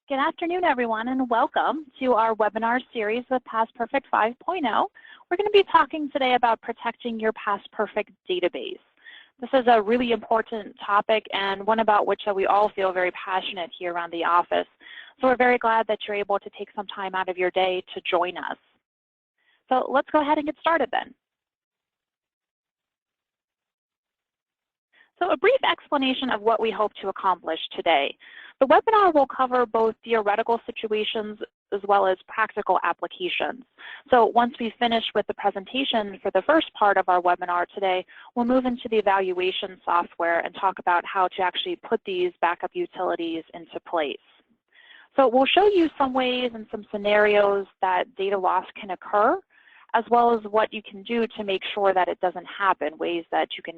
Good afternoon, everyone, and welcome to our webinar series with PastPerfect 5.0. We're going to be talking today about protecting your PastPerfect database. This is a really important topic and one about which we all feel very passionate here around the office. So we're very glad that you're able to take some time out of your day to join us. So let's go ahead and get started then. So a brief explanation of what we hope to accomplish today. The webinar will cover both theoretical situations as well as practical applications. So once we finish with the presentation for the first part of our webinar today, we'll move into the evaluation software and talk about how to actually put these backup utilities into place. So we'll show you some ways and some scenarios that data loss can occur, as well as what you can do to make sure that it doesn't happen, ways that you can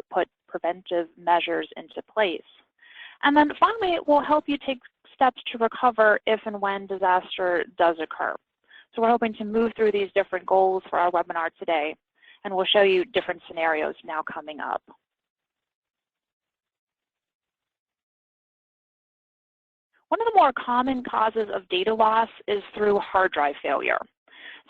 put preventive measures into place. And then finally, it will help you take steps to recover if and when disaster does occur. So we're hoping to move through these different goals for our webinar today, and we'll show you different scenarios now coming up. One of the more common causes of data loss is through hard drive failure.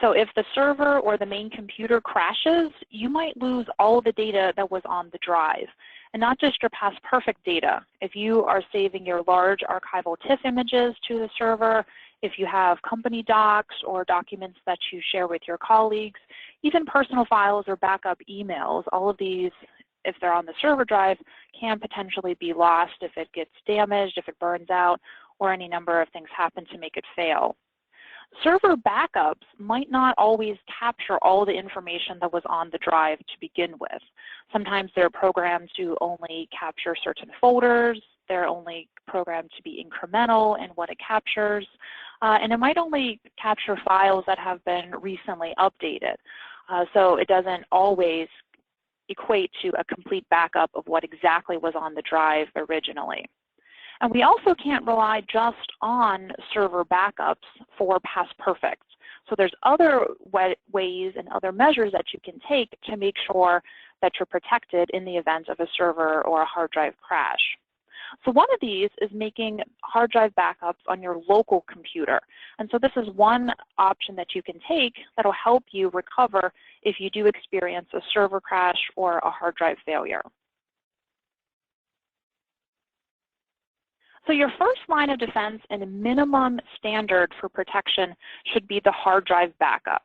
So if the server or the main computer crashes, you might lose all the data that was on the drive. And not just your PastPerfect data. If you are saving your large archival TIFF images to the server, if you have company docs or documents that you share with your colleagues, even personal files or backup emails, all of these, if they're on the server drive, can potentially be lost if it gets damaged, if it burns out, or any number of things happen to make it fail. Server backups might not always capture all the information that was on the drive to begin with. Sometimes they're programmed to only capture certain folders, they're only programmed to be incremental in what it captures, and it might only capture files that have been recently updated. So it doesn't always equate to a complete backup of what exactly was on the drive originally. And we also can't rely just on server backups for PastPerfect. So there's other ways and other measures that you can take to make sure that you're protected in the event of a server or a hard drive crash. So one of these is making hard drive backups on your local computer. And so this is one option that you can take that will help you recover if you do experience a server crash or a hard drive failure. So your first line of defense and a minimum standard for protection should be the hard drive backup.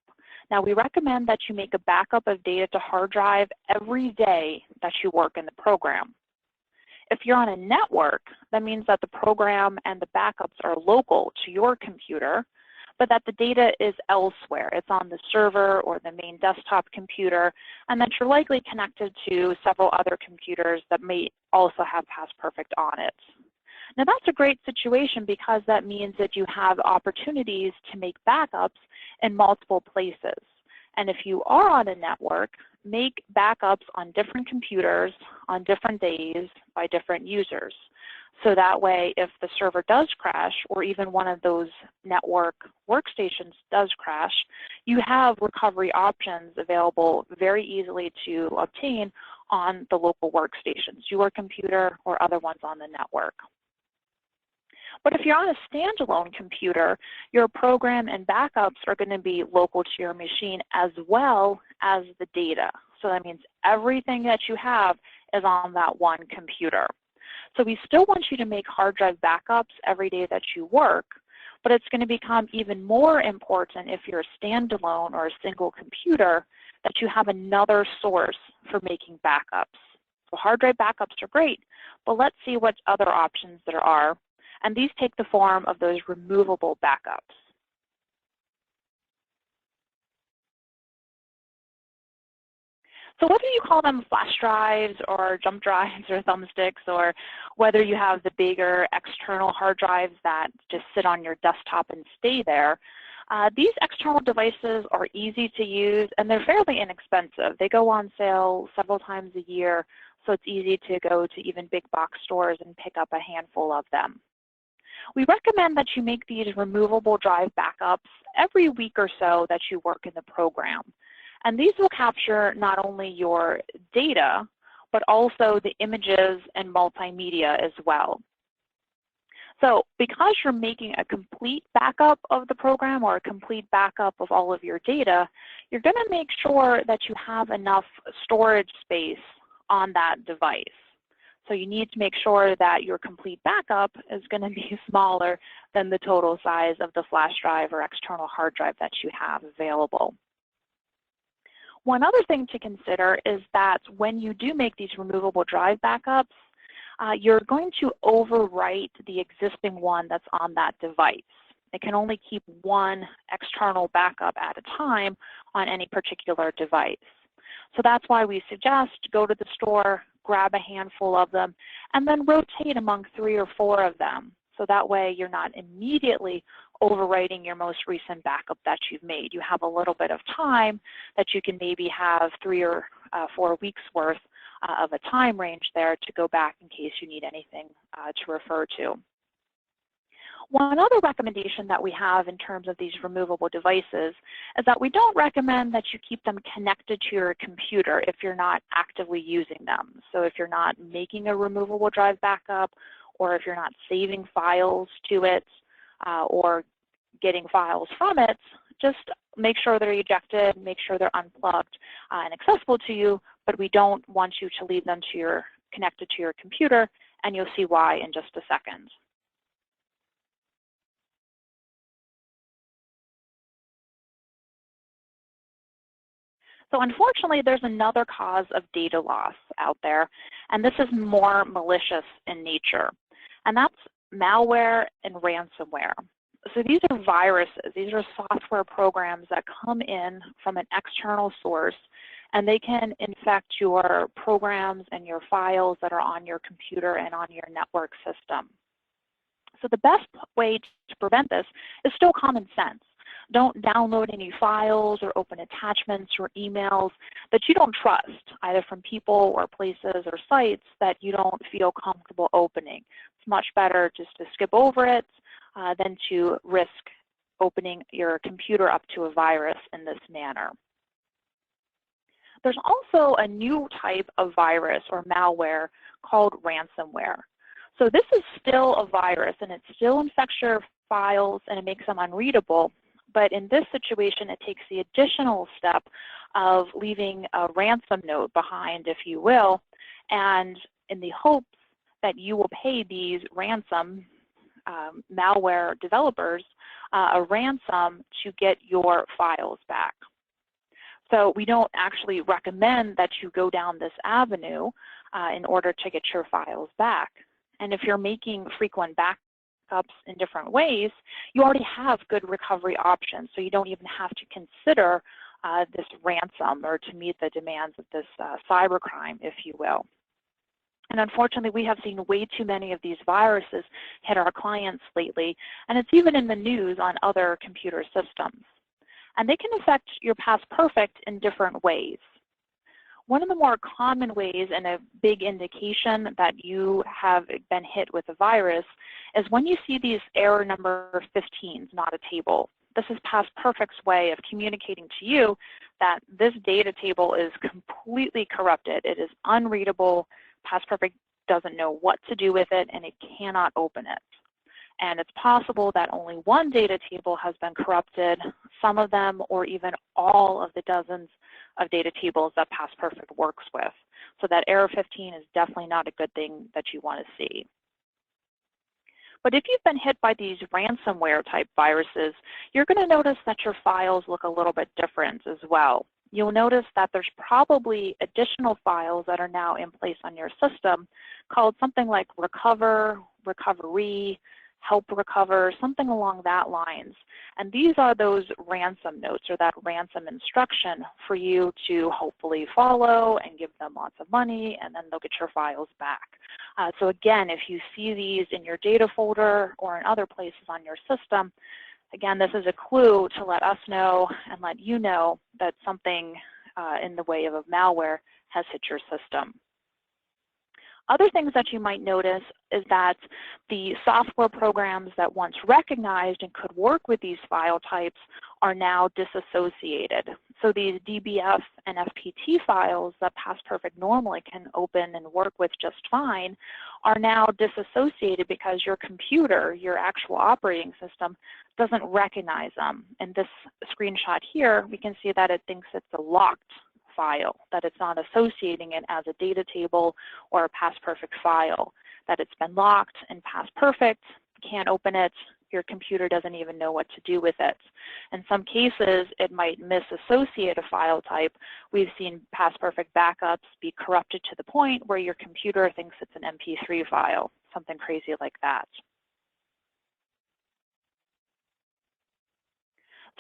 Now, we recommend that you make a backup of data to hard drive every day that you work in the program. If you're on a network, that means that the program and the backups are local to your computer, but that the data is elsewhere. It's on the server or the main desktop computer, and that you're likely connected to several other computers that may also have PastPerfect on it. Now that's a great situation because that means that you have opportunities to make backups in multiple places. And if you are on a network, make backups on different computers, on different days, by different users. So that way, if the server does crash, or even one of those network workstations does crash, you have recovery options available very easily to obtain on the local workstations, your computer or other ones on the network. But if you're on a standalone computer, your program and backups are going to be local to your machine as well as the data. So that means everything that you have is on that one computer. So we still want you to make hard drive backups every day that you work, but it's going to become even more important if you're a standalone or a single computer that you have another source for making backups. So hard drive backups are great, but let's see what other options there are. And these take the form of those removable backups. So whether you call them flash drives or jump drives or thumbsticks, or whether you have the bigger external hard drives that just sit on your desktop and stay there, these external devices are easy to use and they're fairly inexpensive. They go on sale several times a year, so it's easy to go to even big box stores and pick up a handful of them. We recommend that you make these removable drive backups every week or so that you work in the program. And these will capture not only your data, but also the images and multimedia as well. So because you're making a complete backup of the program or a complete backup of all of your data, you're going to make sure that you have enough storage space on that device. So you need to make sure that your complete backup is going to be smaller than the total size of the flash drive or external hard drive that you have available. One other thing to consider is that when you do make these removable drive backups, you're going to overwrite the existing one that's on that device. It can only keep one external backup at a time on any particular device. So that's why we suggest go to the store, grab a handful of them, and then rotate among 3 or 4 of them. So that way you're not immediately overwriting your most recent backup that you've made. You have a little bit of time that you can maybe have 3 or 4 weeks worth of a time range there to go back in case you need anything to refer to. One other recommendation that we have in terms of these removable devices is that we don't recommend that you keep them connected to your computer if you're not actively using them. So if you're not making a removable drive backup, or if you're not saving files to it, or getting files from it, just make sure they're ejected, make sure they're unplugged and accessible to you, but we don't want you to leave them connected to your computer, and you'll see why in just a second. So unfortunately, there's another cause of data loss out there, and this is more malicious in nature, and that's malware and ransomware. So these are viruses. These are software programs that come in from an external source, and they can infect your programs and your files that are on your computer and on your network system. So the best way to prevent this is still common sense. Don't download any files or open attachments or emails that you don't trust, either from people or places or sites that you don't feel comfortable opening. It's much better just to skip over it than to risk opening your computer up to a virus in this manner. There's also a new type of virus or malware called ransomware. So this is still a virus, and it still infects your files and it makes them unreadable. But in this situation, it takes the additional step of leaving a ransom note behind, if you will, and in the hopes that you will pay these ransom malware developers a ransom to get your files back. So we don't actually recommend that you go down this avenue in order to get your files back. And if you're making frequent backups in different ways, you already have good recovery options, so you don't even have to consider this ransom or to meet the demands of this cybercrime, if you will. And unfortunately, we have seen way too many of these viruses hit our clients lately, and it's even in the news on other computer systems. And they can affect your PastPerfect in different ways. One of the more common ways and a big indication that you have been hit with a virus is when you see these error number 15s, not a table. This is PastPerfect's way of communicating to you that this data table is completely corrupted. It is unreadable. PastPerfect doesn't know what to do with it, and it cannot open it. And it's possible that only one data table has been corrupted, some of them, or even all of the dozens of data tables that PastPerfect works with. So that error 15 is definitely not a good thing that you want to see. But if you've been hit by these ransomware type viruses, you're going to notice that your files look a little bit different as well. You'll notice that there's probably additional files that are now in place on your system called something like recover, recovery, help recover, something along that lines. And these are those ransom notes or that ransom instruction for you to hopefully follow and give them lots of money, and then they'll get your files back. So again, if you see these in your data folder or in other places on your system, again, this is a clue to let us know and let you know that something in the way of malware has hit your system. Other things that you might notice is that the software programs that once recognized and could work with these file types are now disassociated. So these DBF and FPT files that PastPerfect normally can open and work with just fine are now disassociated because your computer, your actual operating system, doesn't recognize them. In this screenshot here, we can see that it thinks it's a locked file, that it's not associating it as a data table or a PastPerfect file, that it's been locked and PastPerfect can't open it. Your computer doesn't even know what to do with it. In some cases, it might misassociate a file type. We've seen PastPerfect backups be corrupted to the point where your computer thinks it's an MP3 file, something crazy like that.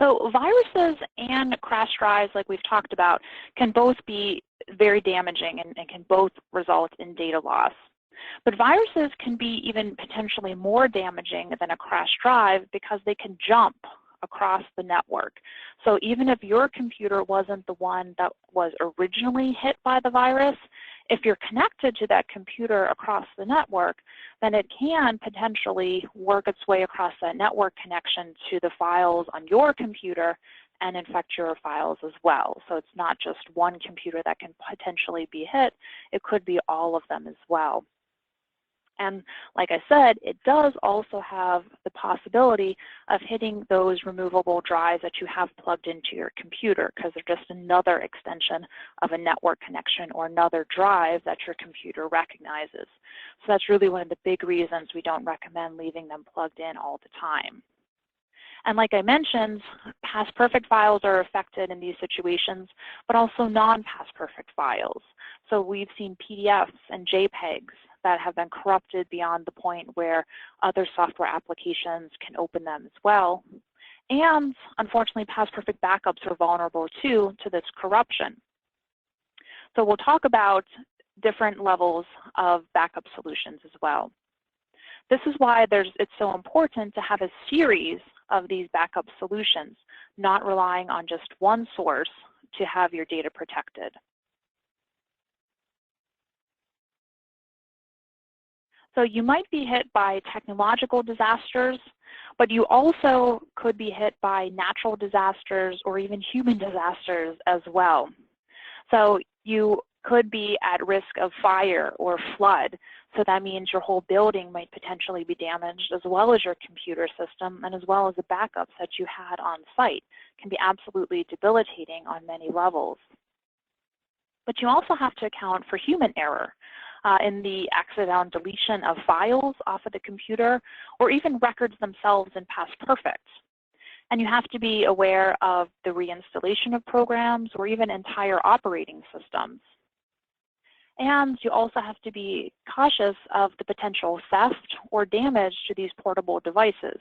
So viruses and crash drives, like we've talked about, can both be very damaging and can both result in data loss. But viruses can be even potentially more damaging than a crash drive because they can jump across the network. So even if your computer wasn't the one that was originally hit by the virus, if you're connected to that computer across the network, then it can potentially work its way across that network connection to the files on your computer and infect your files as well. So it's not just one computer that can potentially be hit, it could be all of them as well. And like I said, it does also have the possibility of hitting those removable drives that you have plugged into your computer because they're just another extension of a network connection or another drive that your computer recognizes. So that's really one of the big reasons we don't recommend leaving them plugged in all the time. And like I mentioned, PastPerfect files are affected in these situations, but also non-PastPerfect files. So we've seen PDFs and JPEGs that have been corrupted beyond the point where other software applications can open them as well. And unfortunately, PastPerfect backups are vulnerable too to this corruption. So we'll talk about different levels of backup solutions as well. This is why it's so important to have a series of these backup solutions, not relying on just one source to have your data protected. So you might be hit by technological disasters, but you also could be hit by natural disasters or even human disasters as well. So you could be at risk of fire or flood. So that means your whole building might potentially be damaged, as well as your computer system and as well as the backups that you had on site. It can be absolutely debilitating on many levels. But you also have to account for human error in the accidental deletion of files off of the computer or even records themselves in PastPerfect. And you have to be aware of the reinstallation of programs or even entire operating systems. And you also have to be cautious of the potential theft or damage to these portable devices.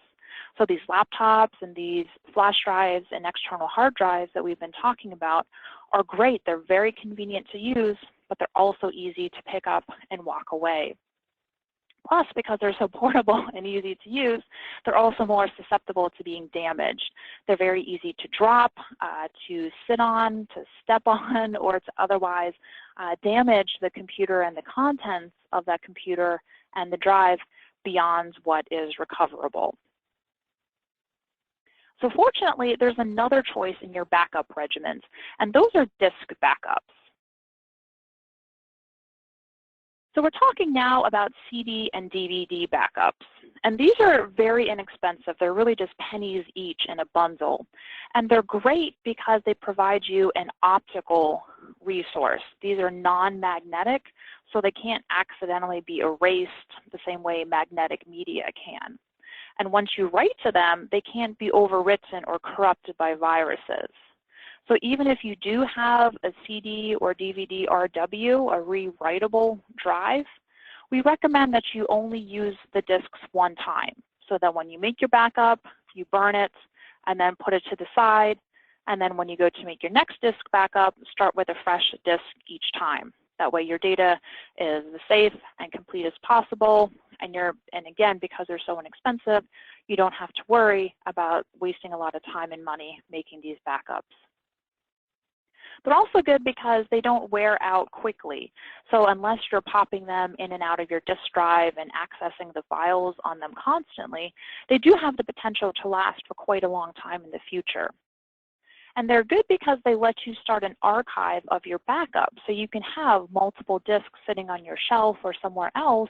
So these laptops and these flash drives and external hard drives that we've been talking about are great. They're very convenient to use, but they're also easy to pick up and walk away. Plus, because they're so portable and easy to use, they're also more susceptible to being damaged. They're very easy to drop, to sit on, to step on, or to otherwise damage the computer and the contents of that computer and the drive beyond what is recoverable. So fortunately, there's another choice in your backup regimens, and those are disk backups. So we're talking now about CD and DVD backups. And these are very inexpensive. They're really just pennies each in a bundle. And they're great because they provide you an optical resource. These are non-magnetic, so they can't accidentally be erased the same way magnetic media can. And once you write to them, they can't be overwritten or corrupted by viruses. So even if you do have a CD or DVD RW, a rewritable drive, we recommend that you only use the disks one time so that when you make your backup, you burn it and then put it to the side. And then when you go to make your next disk backup, start with a fresh disk each time. That way your data is as safe and complete as possible. And again, because they're so inexpensive, you don't have to worry about wasting a lot of time and money making these backups. But also good because they don't wear out quickly. So unless you're popping them in and out of your disk drive and accessing the files on them constantly, they do have the potential to last for quite a long time in the future. And they're good because they let you start an archive of your backup. So you can have multiple disks sitting on your shelf or somewhere else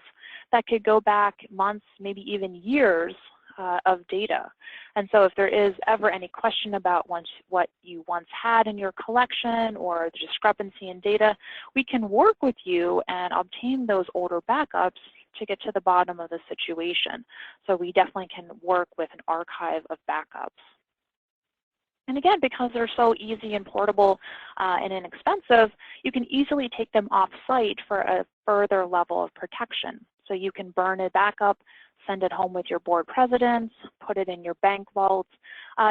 that could go back months, maybe even years of data. And so if there is ever any question about what you once had in your collection or the discrepancy in data, we can work with you and obtain those older backups to get to the bottom of the situation. So we definitely can work with an archive of backups. And again, because they're so easy and portable and inexpensive, you can easily take them off-site for a further level of protection. So you can burn a backup, send it home with your board presidents, put it in your bank vault,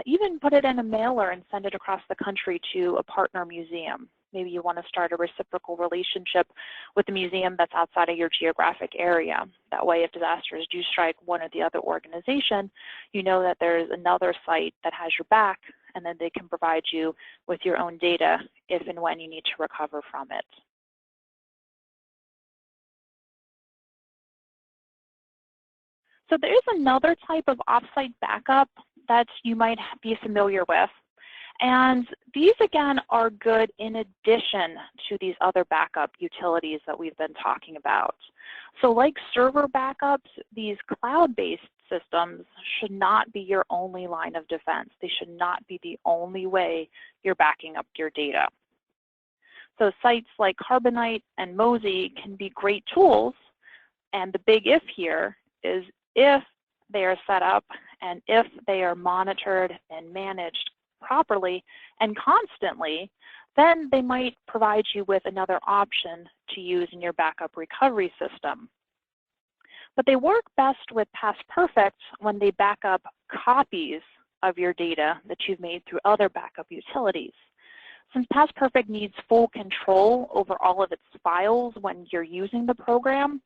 even put it in a mailer and send it across the country to a partner museum. Maybe you want to start a reciprocal relationship with a museum that's outside of your geographic area. That way, if disasters do strike one or the other organization, you know that there's another site that has your back, and then they can provide you with your own data if and when you need to recover from it. So there is another type of offsite backup that you might be familiar with. And these, again, are good in addition to these other backup utilities that we've been talking about. So like server backups, these cloud-based systems should not be your only line of defense. They should not be the only way you're backing up your data. So sites like Carbonite and Mozy can be great tools, and the big if here is if they are set up and if they are monitored and managed properly and constantly, then they might provide you with another option to use in your backup recovery system. But they work best with PastPerfect when they back up copies of your data that you've made through other backup utilities. Since PastPerfect needs full control over all of its files when you're using the program,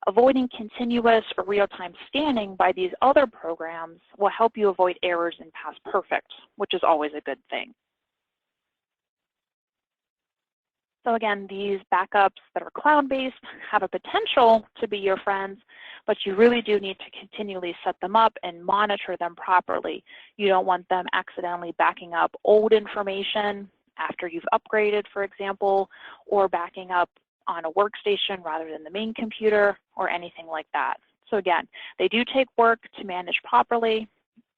avoiding continuous or real-time scanning by these other programs will help you avoid errors in PastPerfect, which is always a good thing. So again, these backups that are cloud-based have a potential to be your friends, but you really do need to continually set them up and monitor them properly. You don't want them accidentally backing up old information after you've upgraded, for example, or backing up on a workstation rather than the main computer or anything like that. So again, they do take work to manage properly.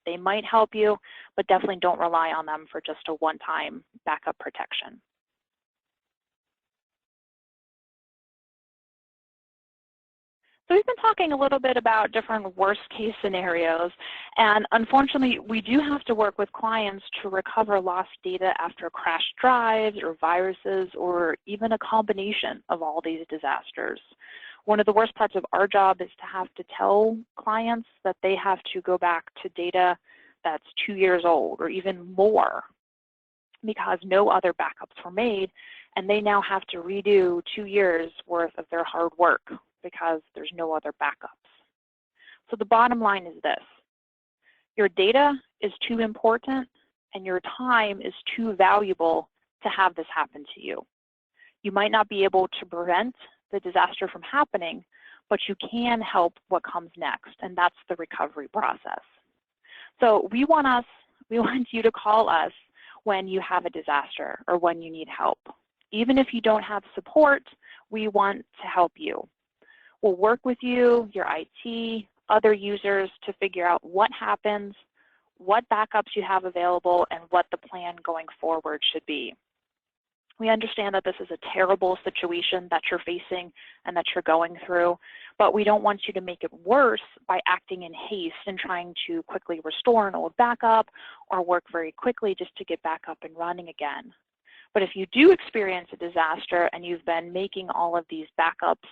They might help you, but definitely don't rely on them for just a one-time backup protection. So we've been talking a little bit about different worst-case scenarios, and unfortunately, we do have to work with clients to recover lost data after crashed drives or viruses or even a combination of all these disasters. One of the worst parts of our job is to have to tell clients that they have to go back to data that's 2 years old or even more because no other backups were made, and they now have to redo 2 years worth of their hard work because there's no other backups. So the bottom line is this: your data is too important and your time is too valuable to have this happen to you. You might not be able to prevent the disaster from happening, but you can help what comes next, and that's the recovery process. So we want you to call us when you have a disaster or when you need help. Even if you don't have support, we want to help you. We'll work with you, your IT, other users to figure out what happens, what backups you have available, and what the plan going forward should be. We understand that this is a terrible situation that you're facing and that you're going through, but we don't want you to make it worse by acting in haste and trying to quickly restore an old backup or work very quickly just to get back up and running again. But if you do experience a disaster and you've been making all of these backups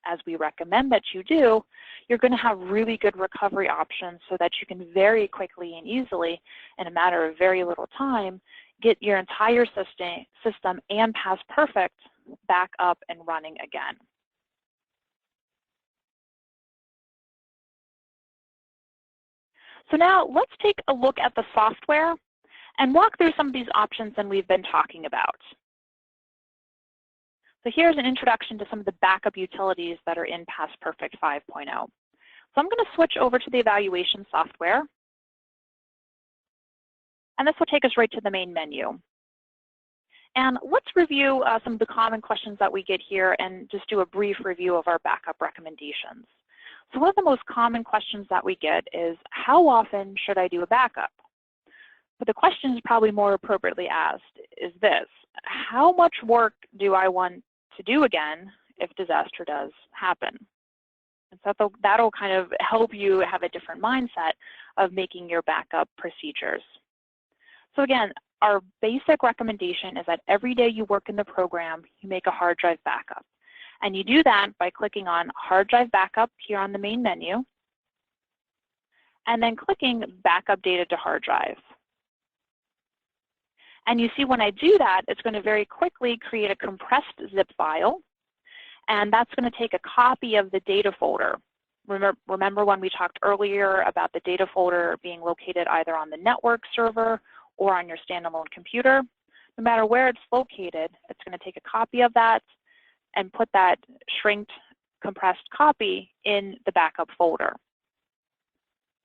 as we recommend that you do, you're going to have really good recovery options so that you can very quickly and easily, in a matter of very little time, get your entire system and PastPerfect back up and running again. So now let's take a look at the software and walk through some of these options that we've been talking about. So here's an introduction to some of the backup utilities that are in PastPerfect 5.0. So I'm going to switch over to the evaluation software. And this will take us right to the main menu. And let's review some of the common questions that we get here and just do a brief review of our backup recommendations. So one of the most common questions that we get is, how often should I do a backup? But the question is probably more appropriately asked is this: how much work do I want to do again if disaster does happen? And so that'll kind of help you have a different mindset of making your backup procedures. So again, our basic recommendation is that every day you work in the program, you make a hard drive backup. And you do that by clicking on Hard Drive Backup here on the main menu, and then clicking Backup Data to Hard Drive. And you see when I do that, it's going to very quickly create a compressed zip file, and that's going to take a copy of the data folder. Remember when we talked earlier about the data folder being located either on the network server or on your standalone computer? No matter where it's located, it's going to take a copy of that and put that shrinked, compressed copy in the backup folder.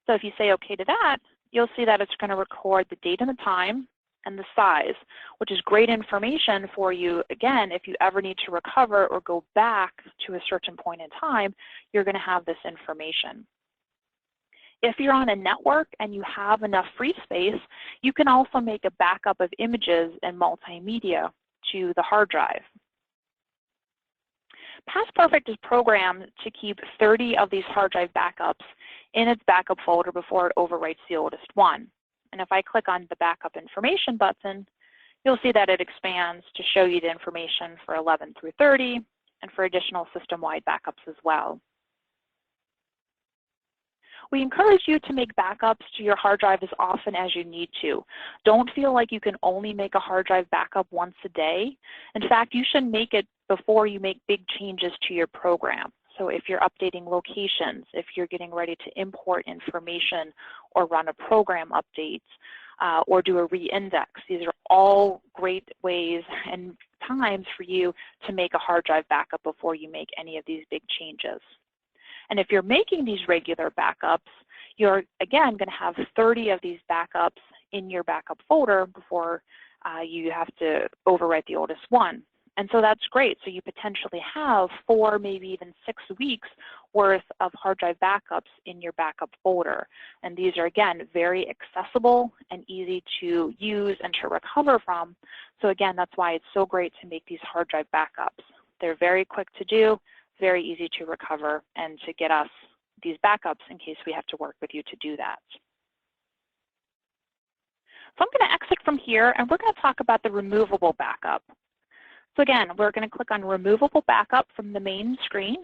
So if you say OK to that, you'll see that it's going to record the date and the time and the size, which is great information for you. Again, if you ever need to recover or go back to a certain point in time, you're going to have this information. If you're on a network and you have enough free space, you can also make a backup of images and multimedia to the hard drive. PastPerfect is programmed to keep 30 of these hard drive backups in its backup folder before it overwrites the oldest one. And if I click on the Backup Information button, you'll see that it expands to show you the information for 11 through 30 and for additional system-wide backups as well. We encourage you to make backups to your hard drive as often as you need to. Don't feel like you can only make a hard drive backup once a day. In fact, you should make it before you make big changes to your program. So if you're updating locations, if you're getting ready to import information or run a program update or do a reindex, these are all great ways and times for you to make a hard drive backup before you make any of these big changes. And if you're making these regular backups, you're, again, going to have 30 of these backups in your backup folder before you have to overwrite the oldest one. And so that's great. So you potentially have 4, maybe even 6 weeks worth of hard drive backups in your backup folder. And these are, again, very accessible and easy to use and to recover from. So again, that's why it's so great to make these hard drive backups. They're very quick to do, very easy to recover, and to get us these backups in case we have to work with you to do that. So I'm going to exit from here, and we're going to talk about the removable backup. So again, we're going to click on Removable Backup from the main screen.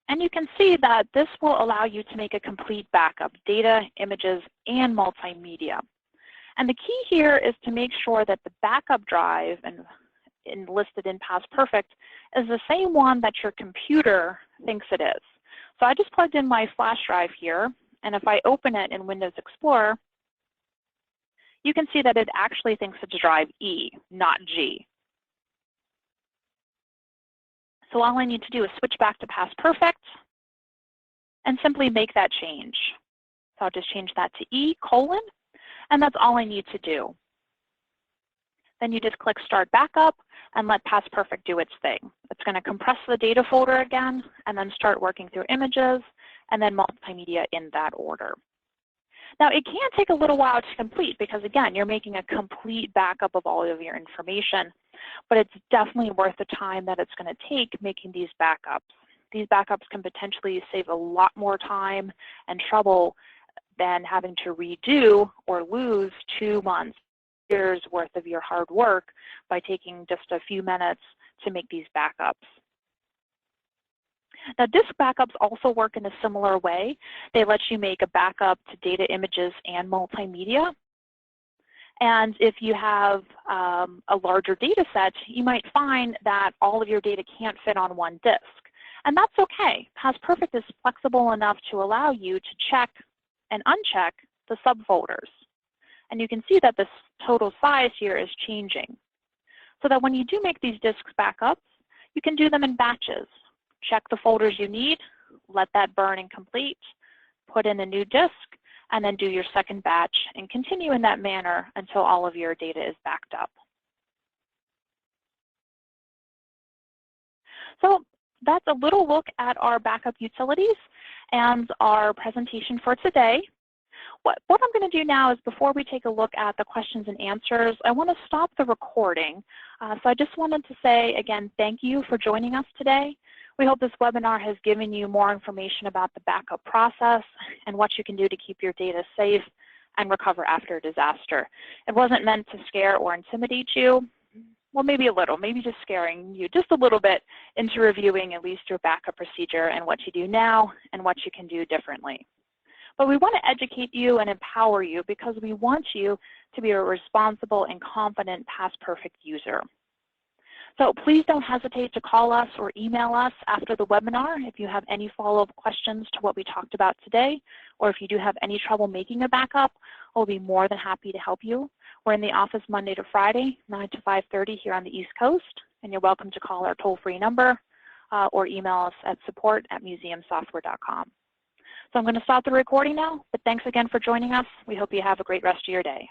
And you can see that this will allow you to make a complete backup, data, images, and multimedia. And the key here is to make sure that the backup drive and listed in PastPerfect is the same one that your computer thinks it is. So I just plugged in my flash drive here, and if I open it in Windows Explorer, you can see that it actually thinks it's drive E, not G. So all I need to do is switch back to PastPerfect and simply make that change. So I'll just change that to E:, and that's all I need to do. Then you just click Start Backup and let PastPerfect do its thing. It's going to compress the data folder again and then start working through images and then multimedia in that order. Now, it can take a little while to complete because, again, you're making a complete backup of all of your information, but it's definitely worth the time that it's going to take making these backups. These backups can potentially save a lot more time and trouble than having to redo or lose 2 months, years worth of your hard work by taking just a few minutes to make these backups. Now, disk backups also work in a similar way. They let you make a backup to data, images, and multimedia. And if you have a larger data set, you might find that all of your data can't fit on one disk. And that's okay. PastPerfect is flexible enough to allow you to check and uncheck the subfolders. And you can see that this total size here is changing. So that when you do make these disk backups, you can do them in batches. Check the folders you need, let that burn and complete, put in a new disk, and then do your second batch and continue in that manner until all of your data is backed up. So that's a little look at our backup utilities and our presentation for today. What I'm going to do now is, before we take a look at the questions and answers, I want to stop the recording. So I just wanted to say, again, thank you for joining us today. We hope this webinar has given you more information about the backup process and what you can do to keep your data safe and recover after a disaster. It wasn't meant to scare or intimidate you. Well, maybe a little, maybe just scaring you just a little bit into reviewing at least your backup procedure and what you do now and what you can do differently. But we want to educate you and empower you because we want you to be a responsible and confident PastPerfect user. So please don't hesitate to call us or email us after the webinar if you have any follow-up questions to what we talked about today, or if you do have any trouble making a backup, we'll be more than happy to help you. We're in the office Monday to Friday, 9 to 5:30 here on the East Coast, and you're welcome to call our toll-free number or email us at support@museumsoftware.com. So I'm going to stop the recording now, but thanks again for joining us. We hope you have a great rest of your day.